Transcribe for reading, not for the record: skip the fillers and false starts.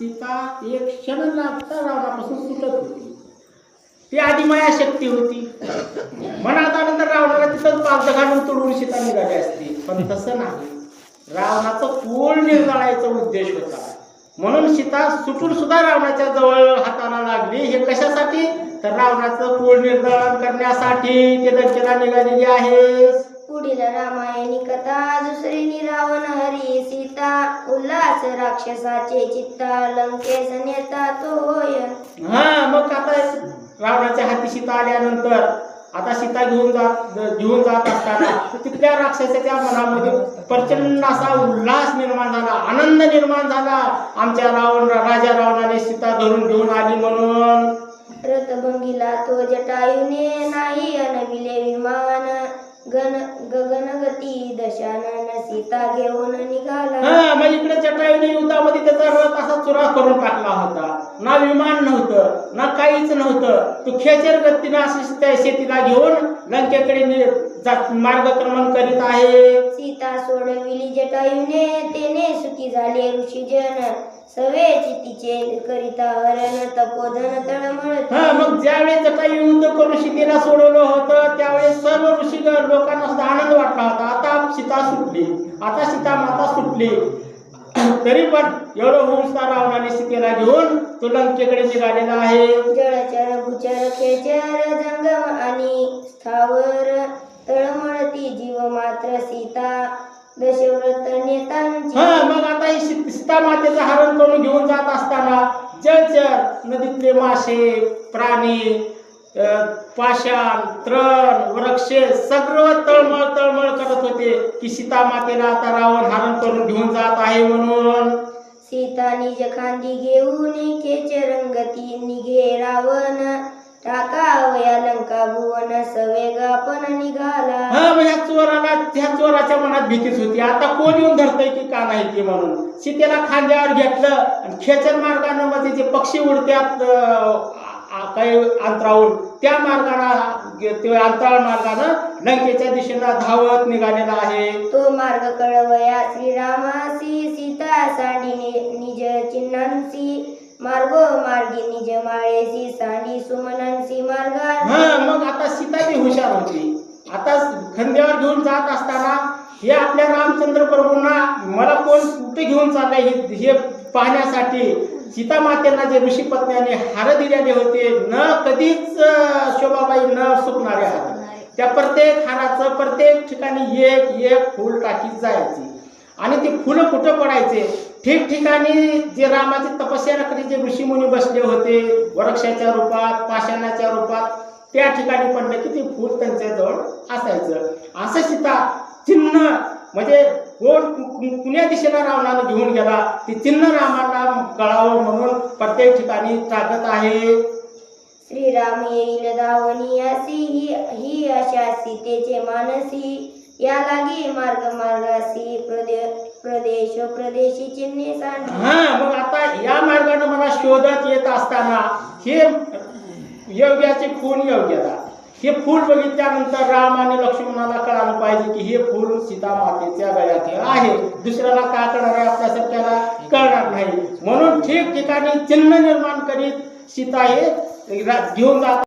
सीता एक क्षण लागता रावणापासून सुटत होती. ती आधी मायाशक्ती होती. मनात आनंतर रावणाला तिथंच पालथ घालून तोडून सीता निघाली असती, पण तसं नाही. रावणाचं कुळ निर्जाळायचा उद्देश होता, म्हणून सीता सुटून सुद्धा रावणाच्या जवळ हाताला लागली. हे कशासाठी? तर रावणाचं कुळ निर्जाळन करण्यासाठी ते लंकेला निघालेली आहे. पुढील रामायणी कथा दुसरी रावण हरी सीता उल्हास राक्षसाचे चित्ता लंकेस नेता तो होय. मग आता रावणाच्या हाती सीता आल्यानंतर आता सीता घेऊन जात असताना तिथल्या राक्षसाच्या मनामध्ये प्रचंड असा उल्हास निर्माण झाला, आनंद निर्माण झाला. आमच्या राजा रावणाने सीता धरून घेऊन आली म्हणून. रथभंगीला तो जटायूने नाही अनविले विमान गगनगती दशानन सीता घेऊन निघाला. मग इकडे जटायूने युद्धामध्ये त्याचा रथ असा चुरा करून टाकला होता. ना विमान नव्हतं, ना काहीच नव्हतं. तो खेचर गतीनं असं त्या शेतीला घेऊन लंकेकडे मार्गक्रमण करीत आहे. सीता सोडविली जटायूने तेने सुखी झाले ऋषीजन सवेची तिचे करिता हरण तपोधन तळमळ. मग ज्यावेळेस जटायू युद्ध करून सीतेला सोडवलं होतं त्यावेळेस सर्व ऋषी लोकांना सुद्धा आनंद वाटला होता. आता सीता सुटली, आता सीता माता सुटली. तरी पण एवढं होऊन रावणाने सीतेला घेऊन तो लंकेकडे निघालेला आहे. जळचर भूचर खेचर जंगम आणि स्थावर तळमळती जीव मात्र सीता दशव्रत नेतांची. मग आता ही सीता मातेचं हरण करून घेऊन जात असताना जलचर नदीतले मासे प्राणी पाषाण तृण वृक्ष सगळं तळमळ तळमळ करत होते की सीता मातेला आता रावण हरण करून घेऊन जात आहे म्हणून. सीता निज खांदी घेऊन खेचरंगती निघे रावण टाकावया लंका भुवन सवेगा पण निघाला. ह्या चोराच्या मनात भीतीच होती. आता कोण येऊन धरतय की का नाही की म्हणून सीतेला खांद्यावर घेतलं आणि खेचर मार्गाने मध्ये जे पक्षी उडत्यात काही अंतरावून त्या अंतराळ मार्गानं लंकेच्या दिशेला धावत निघालेला आहे. तो मार्ग कळवया श्रीरामासी सीता सांडी निज चिन्हांसी मार्गो मार्गी निज माळेसी सांडी सुमनांसी मार्गा. मग आता सीता बी हुशार होती. आता खांद्यावर घेऊन जात असताना हे आपल्या रामचंद्र प्रभूंना मला कोण कुठे घेऊन चाललंय हे पाहण्यासाठी सीता मातेला जे ऋषी पत्न्याने हार दिलेले होते न कधीच शोभाबाई न सुकणारे हार, त्या प्रत्येक हाराचं प्रत्येक ठिकाणी एक फूल टाकीत जायची आणि ते फुलं कुठं पडायचे ठिकठिकाणी जे रामाची तपस्या करी जे ऋषीमुनी बसले होते वृक्षाच्या रूपात पाषाणाच्या रूपात त्या ठिकाणी पडलं की ते फूल त्यांच्याजवळ असायचं. असं सीता चिन्ह म्हणजे कोण कुण्या दिशेला रावणाला घेऊन गेला ते चिन्ह रामाला कळावं म्हणून प्रत्येक ठिकाणी टाकत आहे. श्रीराम येईल धावणी असी ही अशा सीतेचे मानसी या लागी मार्ग मार्गासी प्रदेश प्रदेशी चिन्हे सांड. मग आता या मार्गाने मला शोधत येत असताना हे योग्याचे खून योग्याला हे फूल बघितल्यानंतर राम आणि लक्ष्मणाला कळालं पाहिजे की हे फूल सीता मातेच्या गळ्यात आहे. दुसऱ्याला काय कळणार आहे आपल्यासारख्याला कळणार नाही. म्हणून ठिकठिकाणी चिन्ह निर्माण करीत सीता हे घेऊन जात